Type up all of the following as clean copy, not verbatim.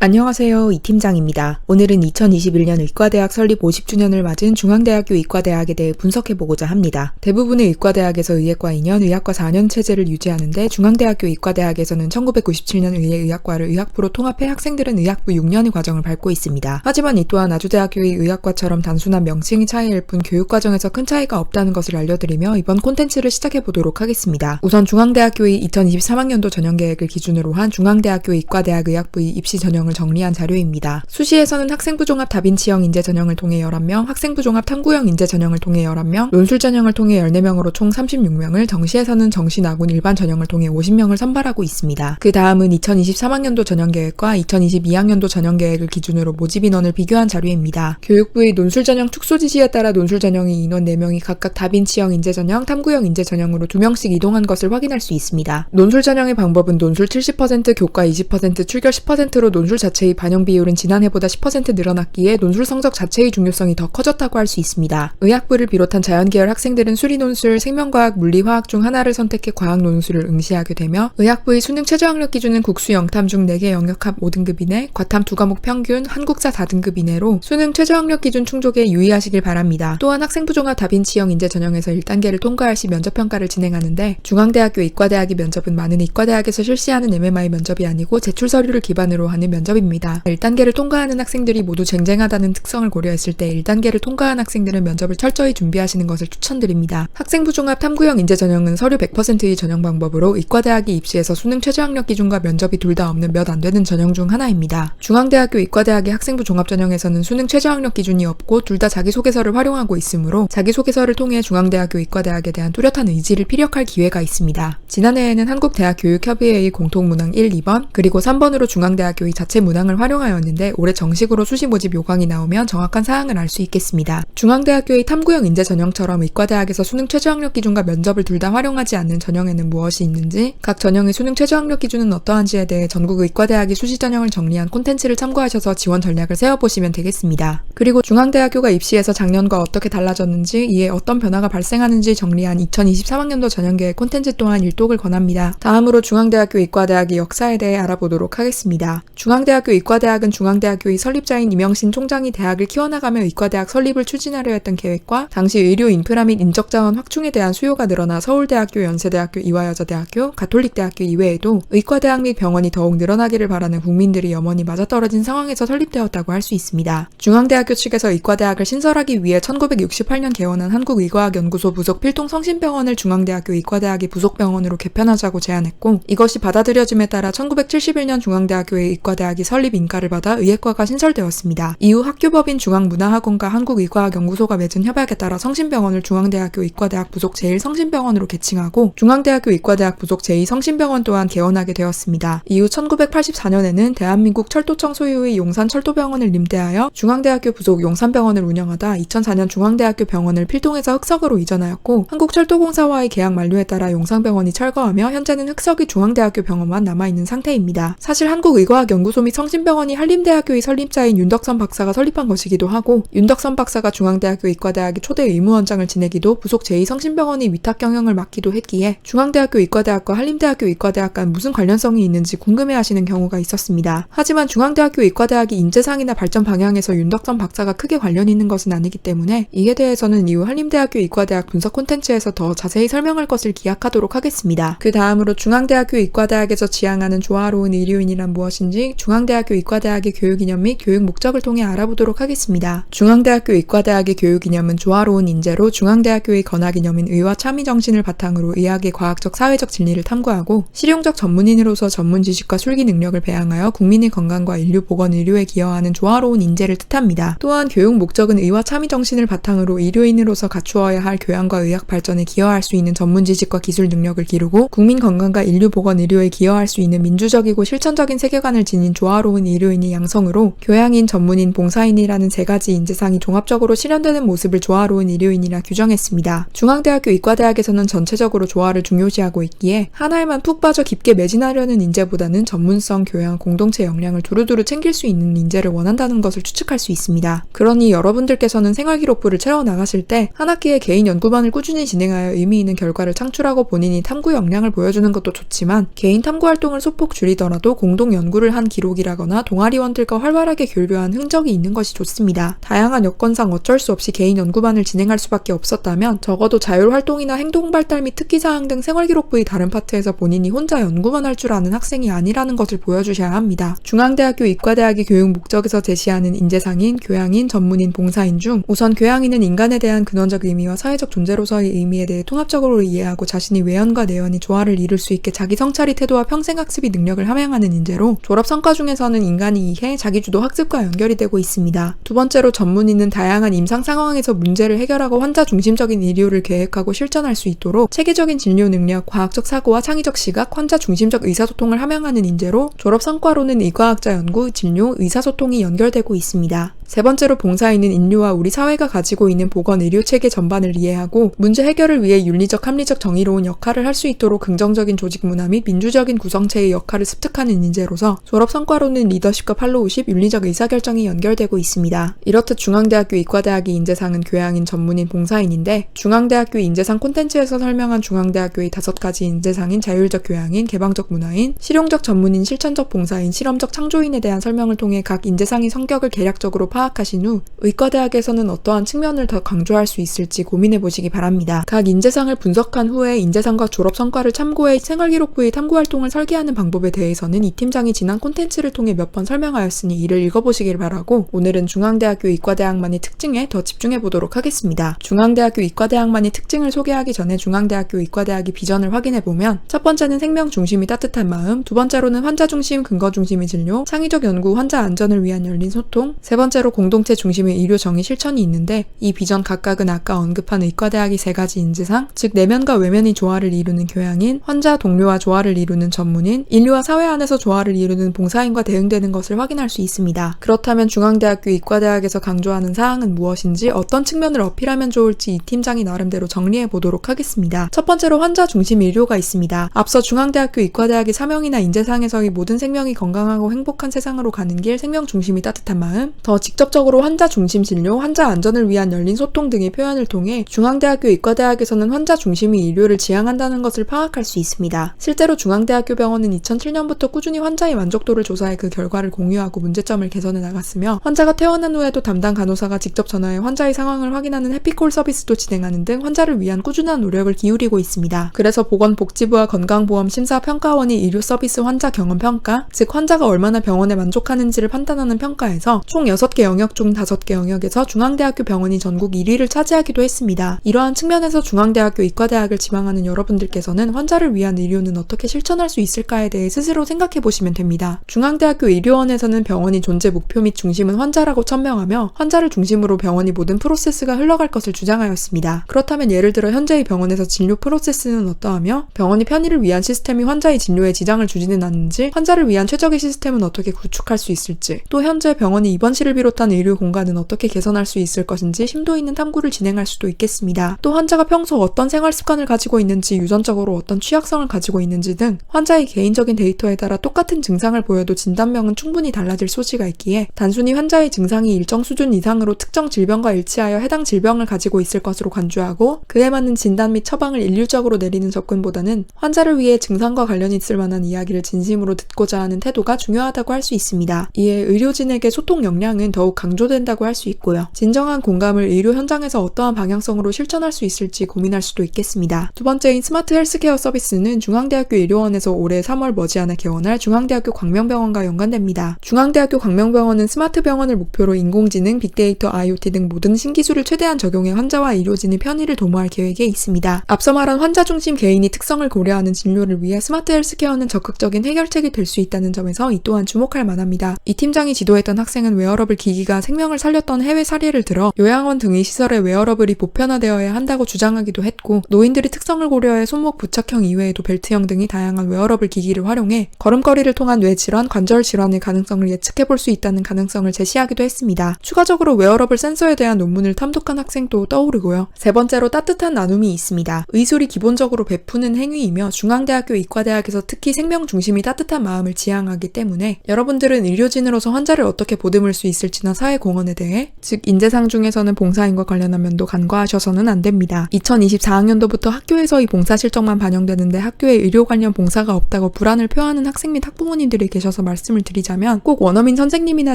안녕하세요. 이 팀장입니다. 오늘은 2021년 의과대학 설립 50주년을 맞은 중앙대학교 의과대학에 대해 분석해보고자 합니다. 대부분의 의과대학에서 의예과 2년, 의학과 4년 체제를 유지하는데 중앙대학교 의과대학에서는 1997년 의예의학과를 의학부로 통합해 학생들은 의학부 6년의 과정을 밟고 있습니다. 하지만 이 또한 아주대학교의 의학과처럼 단순한 명칭의 차이일 뿐 교육과정에서 큰 차이가 없다는 것을 알려드리며 이번 콘텐츠를 시작해보도록 하겠습니다. 우선 중앙대학교의 2023학년도 전형계획을 기준으로 한 중앙대학교 의과대학 의학부의 입시 전형을 정리한 자료입니다. 수시에서는 학생부 종합 다빈치형 인재 전형을 통해 11명, 학생부 종합 탐구형 인재 전형을 통해 11명, 논술 전형을 통해 14명으로 총 36명을, 정시에서는 정시 나군 일반 전형을 통해 50명을 선발하고 있습니다. 그 다음은 2023학년도 전형계획과 2022학년도 전형계획을 기준으로 모집 인원을 비교한 자료입니다. 교육부의 논술 전형 축소 지시에 따라 논술 전형의 인원 4명이 각각 다빈치형 인재 전형, 탐구형 인재 전형으로 2명씩 이동한 것을 확인할 수 있습니다. 논술 전형의 방법은 논술 70%, 교과 20%, 출결 10%로 논술 자체의 반영 비율은 지난해보다 10% 늘어났기에 논술 성적 자체의 중요성이 더 커졌다고 할 수 있습니다. 의학부를 비롯한 자연계열 학생들은 수리논술, 생명과학, 물리화학 중 하나를 선택해 과학 논술을 응시하게 되며 의학부의 수능 최저학력 기준은 국수 영탐 중 4개 영역 합 5등급 이내, 과탐 2과목 평균, 한국사 4등급 이내로 수능 최저학력 기준 충족에 유의하시길 바랍니다. 또한 학생부 종합 다빈치형 인재 전형에서 1단계를 통과할 시 면접평가를 진행하는데 중앙대학교 의과대학의 면접은 많은 의과대학에서 실시하는 MMI 면접이 아니고 제출 서류를 기반으로 하는 면접입니다. 1단계를 통과하는 학생들이 모두 쟁쟁하다는 특성을 고려했을 때 1단계를 통과한 학생들은 면접을 철저히 준비하시는 것을 추천드립니다. 학생부 종합 탐구형 인재 전형은 서류 100%의 전형 방법으로 의과대학이 입시에서 수능 최저학력 기준과 면접이 둘 다 없는 몇 안 되는 전형 중 하나입니다. 중앙대학교 의과대학의 학생부 종합 전형에서는 수능 최저학력 기준이 없고 둘 다 자기소개서를 활용하고 있으므로 자기소개서를 통해 중앙대학교 의과대학에 대한 뚜렷한 의지를 피력할 기회가 있습니다. 지난해에는 한국대학교육협의회의 공통문항 1, 2번 그리고 3번으로 중앙대학교의 자체 문항을 활용하였는데 올해 정식으로 수시 모집 요강이 나오면 정확한 사항을 알 수 있겠습니다. 중앙대학교의 탐구형 인재 전형처럼 의과대학에서 수능 최저학력 기준과 면접을 둘 다 활용하지 않는 전형에는 무엇이 있는지, 각 전형의 수능 최저학력 기준은 어떠한지에 대해 전국 의과대학이 수시 전형을 정리한 콘텐츠를 참고하셔서 지원 전략을 세워보시면 되겠습니다. 그리고 중앙대학교가 입시에서 작년과 어떻게 달라졌는지, 이에 어떤 변화가 발생하는지 정리한 2023학년도 전형계획 콘텐츠 또한 일독을 권합니다. 다음으로 중앙대학교 의과대학의 역사에 대해 알아보도록 하겠습니다. 중앙대학교 의과대학은 중앙대학교의 설립자인 이명신 총장이 대학을 키워나가며 의과대학 설립을 추진하려 했던 계획과 당시 의료 인프라 및 인적자원 확충에 대한 수요가 늘어나 서울대학교, 연세대학교, 이화여자대학교, 가톨릭대학교 이외에도 의과대학 및 병원이 더욱 늘어나기를 바라는 국민들이 염원이 맞아떨어진 상황에서 설립되었다고 할 수 있습니다. 중앙대학교 측에서 의과대학을 신설하기 위해 1968년 개원한 한국의과학연구소 부속 필통성심병원을 중앙대학교 의과대학의 부속병원으로 개편하자고 제안했고, 이것이 받아들여짐에 따라 1971년 중앙대학교의 의과대학이 설립 인가를 받아 의예과가 신설되었습니다. 이후 학교법인 중앙문화학원과 한국의과학연구소가 맺은 협약에 따라 성심병원을 중앙대학교 의과대학 부속 제1성심병원으로 개칭하고 중앙대학교 의과대학 부속 제2성심병원 또한 개원하게 되었습니다. 이후 1984년에는 대한민국 철도청 소유의 용산철도병원을 임대하여 중앙대학교 부속 용산병원을 운영하다 2004년 중앙대학교 병원을 필동에서 흑석으로 이전하였고, 한국철도공사와의 계약 만료에 따라 용산병원이 철거하며 현재는 흑석이 중앙대학교 병원만 남아있는 상태입니다. 사실 한국의과학연구소 및 성심병원이 한림대학교의 설립자인 윤덕선 박사가 설립한 것이기도 하고, 윤덕선 박사가 중앙대학교 의과대학의 초대 의무원장을 지내기도 부속 제2성심병원이 위탁 경영을 맡기도 했기에 중앙대학교 의과대학과 한림대학교 의과대학 간 무슨 관련성이 있는지 궁금해하시는 경우가 있었습니다. 하지만 중앙대학교 의과대학이 인재상이나 발전 방향에서 윤덕선 박사가 크게 관련이 있는 것은 아니기 때문에 이에 대해서는 이후 한림대학교 의과대학 분석 콘텐츠에서 더 자세히 설명할 것을 기약하도록 하겠습니다. 그 다음으로 중앙대학교 의과대학에서 지향하는 조화로운 의료인이란 무엇인지 중앙대학교 의과대학의 교육이념 및 교육 목적을 통해 알아보도록 하겠습니다. 중앙대학교 의과대학의 교육이념은 조화로운 인재로 중앙대학교의 건학이념인 의와 참의 정신을 바탕으로 의학의 과학적 사회적 진리를 탐구하고 실용적 전문인으로서 전문 지식과 술기 능력을 배양하여 국민의 건강과 인류 보건 의료에 기여하는 조화로운 인재를 뜻합니다. 또한 교육 목적은 의와 참의 정신을 바탕으로 의료인으로서 갖추어야 할 교양과 의학 발전에 기여할 수 있는 전문 지식과 기술 능력을 기르고 국민 건강과 인류 보건 의료에 기여할 수 있는 민주적이고 실천적인 세계관을 지닌 조화로운 의료인의 양성으로 교양인, 전문인, 봉사인이라는 세 가지 인재상이 종합적으로 실현되는 모습을 조화로운 의료인이라 규정했습니다. 중앙대학교 의과대학에서는 전체적으로 조화를 중요시하고 있기에 하나에만 푹 빠져 깊게 매진하려는 인재보다는 전문성, 교양, 공동체 역량을 두루두루 챙길 수 있는 인재를 원한다는 것을 추측할 수 있습니다. 그러니 여러분들께서는 생활기록부를 채워나가실 때 한 학기에 개인 연구반을 꾸준히 진행하여 의미 있는 결과를 창출하고 본인이 탐구 역량을 보여주는 것도 좋지만 개인 탐구 활동을 소폭 줄이더라도 공동 연구를 한 기록 기록이라거나 동아리원들과 활발하게 교류한 흔적이 있는 것이 좋습니다. 다양한 여건상 어쩔 수 없이 개인 연구반을 진행할 수밖에 없었다면 적어도 자율활동이나 행동발달 및 특기사항 등 생활기록부의 다른 파트에서 본인이 혼자 연구만 할 줄 아는 학생이 아니라는 것을 보여주셔야 합니다. 중앙대학교 의과대학의 교육 목적에서 제시하는 인재상인, 교양인, 전문인, 봉사인 중 우선 교양인은 인간에 대한 근원적 의미와 사회적 존재로서의 의미에 대해 통합적으로 이해하고 자신이 외연과 내연이 조화를 이룰 수 있게 자기 성찰의 태도와 평생학습의 능력을 함양하는 인재로 졸업 성과 중에서는 인간이 이해, 자기주도 학습과 연결이 되고 있습니다. 두 번째로 전문인은 다양한 임상 상황에서 문제를 해결하고 환자 중심적인 의료를 계획하고 실천할 수 있도록 체계적인 진료 능력, 과학적 사고와 창의적 시각, 환자 중심적 의사소통을 함양하는 인재로 졸업 성과로는 의과학자 연구, 진료, 의사소통이 연결되고 있습니다. 세 번째로 봉사인은 인류와 우리 사회가 가지고 있는 보건 의료체계 전반을 이해하고 문제 해결을 위해 윤리적, 합리적, 정의로운 역할을 할 수 있도록 긍정적인 조직 문화 및 민주적인 구성체의 역할을 습득하는 인재로서 졸업 성과로는 리더십과 팔로우십, 윤리적 의사결정이 연결되고 있습니다. 이렇듯 중앙대학교 의과대학의 인재상은 교양인, 전문인, 봉사인인데 중앙대학교 인재상 콘텐츠에서 설명한 중앙대학교의 5가지 인재상인 자율적 교양인, 개방적 문화인, 실용적 전문인, 실천적 봉사인, 실험적 창조인에 대한 설명을 통해 각 인재상의 성격을 계략적으로 파악하신 후 의과대학에서는 어떠한 측면을 더 강조할 수 있을지 고민해 보시기 바랍니다. 각 인재상을 분석한 후에 인재상과 졸업 성과를 참고해 생활기록부의 탐구활동을 설계하는 방법에 대해서는 이 팀장이 지난 콘텐츠를 통해 몇 번 설명하였으니 이를 읽어보시길 바라고 오늘은 중앙대학교 의과대학만의 특징에 더 집중해 보도록 하겠습니다. 중앙대학교 의과대학만의 특징을 소개하기 전에 중앙대학교 의과대학의 비전을 확인해 보면 첫 번째는 생명 중심이 따뜻한 마음, 두 번째로는 환자 중심, 근거 중심의 진료, 창의적 연구, 환자 안전을 위한 열린 소통, 세 번째로 공동체 중심의 의료 정의 실천이 있는데 이 비전 각각은 아까 언급한 의과대학의 3가지 인재상, 즉 내면과 외면의 조화를 이루는 교양인, 환자, 동료와 조화를 이루는 전문인, 인류와 사회 안에서 조화를 이루는 봉사인과 대응되는 것을 확인할 수 있습니다. 그렇다면 중앙대학교 의과대학에서 강조하는 사항은 무엇인지 어떤 측면을 어필하면 좋을지 이 팀장이 나름대로 정리해 보도록 하겠습니다. 첫 번째로 환자 중심 의료가 있습니다. 앞서 중앙대학교 의과대학의 사명이나 인재상에서의 모든 생명이 건강하고 행복한 세상으로 가는 길, 생명 중심이 따뜻한 마음, 더 직접적으로 환자 중심 진료, 환자 안전을 위한 열린 소통 등의 표현을 통해 중앙대학교 의과대학에서는 환자 중심의 의료를 지향한다는 것을 파악할 수 있습니다. 실제로 중앙대학교 병원은 2007년부터 꾸준히 환자의 만족도를 조사해 그 결과를 공유하고 문제점을 개선해 나갔으며 환자가 퇴원한 후에도 담당 간호사가 직접 전화해 환자의 상황을 확인하는 해피콜 서비스도 진행하는 등 환자를 위한 꾸준한 노력을 기울이고 있습니다. 그래서 보건복지부와 건강보험심사평가원이 의료 서비스 환자 경험 평가, 즉 환자가 얼마나 병원에 만족하는지를 판단하는 평가에서 총 6개 영역 중 5개 영역에서 중앙대학교 병원이 전국 1위를 차지하기도 했습니다. 이러한 측면에서 중앙대학교 의과대학을 지망하는 여러분들께서는 환자를 위한 의료는 어떻게 실천할 수 있을까에 대해 스스로 생각해 보시면 됩니다. 중앙대학교 의료원에서는 병원이 존재 목표 및 중심은 환자라고 천명하며 환자를 중심으로 병원이 모든 프로세스가 흘러갈 것을 주장하였습니다. 그렇다면 예를 들어 현재의 병원에서 진료 프로세스는 어떠하며 병원이 편의를 위한 시스템이 환자의 진료에 지장을 주지는 않는지, 환자를 위한 최적의 시스템은 어떻게 구축할 수 있을지, 또 현재 병원이 입원실을 비롯한 의료 공간은 어떻게 개선할 수 있을 것인지 심도 있는 탐구를 진행할 수도 있겠습니다. 또 환자가 평소 어떤 생활 습관을 가지고 있는지, 유전적으로 어떤 취약성을 가지고 있는지 등 환자의 개인적인 데이터에 따라 똑같은 증상을 보여도 진단명은 충분히 달라질 소지가 있기에 단순히 환자의 증상이 일정 수준 이상으로 특정 질병과 일치하여 해당 질병을 가지고 있을 것으로 간주하고 그에 맞는 진단 및 처방을 일률적으로 내리는 접근보다는 환자를 위해 증상과 관련이 있을 만한 이야기를 진심으로 듣고자 하는 태도가 중요하다고 할 수 있습니다. 이에 의료진에게 소통 역량은 더욱 강조된다고 할 수 있고요. 진정한 공감을 의료 현장에서 어떠한 방향성으로 실천할 수 있을지 고민할 수도 있겠습니다. 두 번째인 스마트 헬스케어 서비스는 중앙대학교 의료원에서 올해 3월 머지않아 개원할 중앙대학교 광명병원과 연관됩니다. 중앙대학교 광명병원은 스마트 병원을 목표로 인공지능, 빅데이터, IoT 등 모든 신기술을 최대한 적용해 환자와 의료진의 편의를 도모할 계획에 있습니다. 앞서 말한 환자 중심 개인이 특성을 고려하는 진료를 위해 스마트 헬스케어는 적극적인 해결책이 될 수 있다는 점에서 이 또한 주목할 만합니다. 이 팀장이 지도했던 학생은 웨어러블 기기가 생명을 살렸던 해외 사례를 들어 요양원 등의 시설에 웨어러블이 보편화되어야 한다고 주장하기도 했고, 노인들이 특성을 고려해 손목 부착형 이외에도 벨트형 등의 다양한 웨어러블 기기를 활용해 걸음걸이를 통한 뇌질환, 관절 질환의 가능성을 예측해볼 수 있다는 가능성을 제시하기도 했습니다. 추가적으로 웨어러블 센서에 대한 논문을 탐독한 학생도 떠오르고요. 세 번째로 따뜻한 나눔이 있습니다. 의술이 기본적으로 베푸는 행위이며 중앙대학교 의과대학에서 특히 생명 중심이 따뜻한 마음을 지향하기 때문에 여러분들은 의료진으로서 환자를 어떻게 보듬을 수 있을지나 사회 공헌에 대해, 즉 인재상 중에서는 봉사인과 관련한 면도 간과하셔서는 안 됩니다. 2024학년도부터 학교에서의 봉사 실적만 반영되는데 학교에 의료 관련 봉사가 없다고 불안을 표하는 학생 및 학부모님들이 계셔서 들어서 말씀을 드리자면 꼭 원어민 선생님이나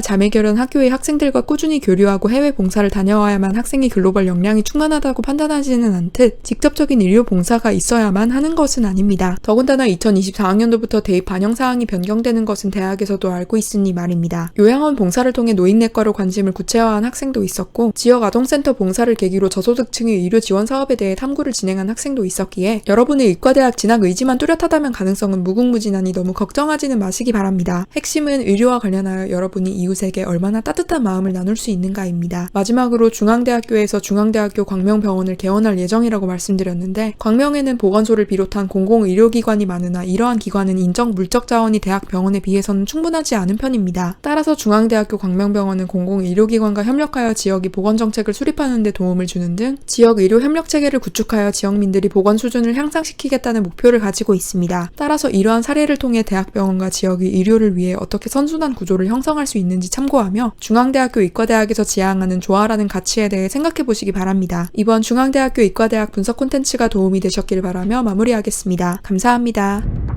자매결연 학교의 학생들과 꾸준히 교류하고 해외 봉사를 다녀와야만 학생의 글로벌 역량이 충만하다고 판단하지는 않듯 직접적인 인류 봉사가 있어야만 하는 것은 아닙니다. 더군다나 2024학년도부터 대입 반영 사항이 변경되는 것은 대학에서도 알고 있으니 말입니다. 요양원 봉사를 통해 노인내과로 관심을 구체화한 학생도 있었고 지역 아동센터 봉사를 계기로 저소득층의 의료 지원 사업에 대해 탐구를 진행한 학생도 있었기에 여러분의 의과대학 진학 의지만 뚜렷하다면 가능성은 무궁무진하니 너무 걱정하지는 마시기 바랍니다. 핵심은 의료와 관련하여 여러분이 이웃에게 얼마나 따뜻한 마음을 나눌 수 있는가입니다. 마지막으로 중앙대학교에서 중앙대학교 광명병원을 개원할 예정이라고 말씀드렸는데 광명에는 보건소를 비롯한 공공의료기관이 많으나 이러한 기관은 인적 물적 자원이 대학 병원에 비해서는 충분하지 않은 편입니다. 따라서 중앙대학교 광명병원은 공공의료기관과 협력하여 지역이 보건정책을 수립하는 데 도움을 주는 등 지역 의료 협력 체계를 구축하여 지역민들이 보건 수준을 향상시키겠다는 목표를 가지고 있습니다. 따라서 이러한 사례를 통해 대학병원과 지역의 의료를 위해 어떻게 선순환 구조를 형성할 수 있는지 참고하며 중앙대학교 의과대학에서 지향하는 조화라는 가치에 대해 생각해 보시기 바랍니다. 이번 중앙대학교 의과대학 분석 콘텐츠가 도움이 되셨길 바라며 마무리하겠습니다. 감사합니다.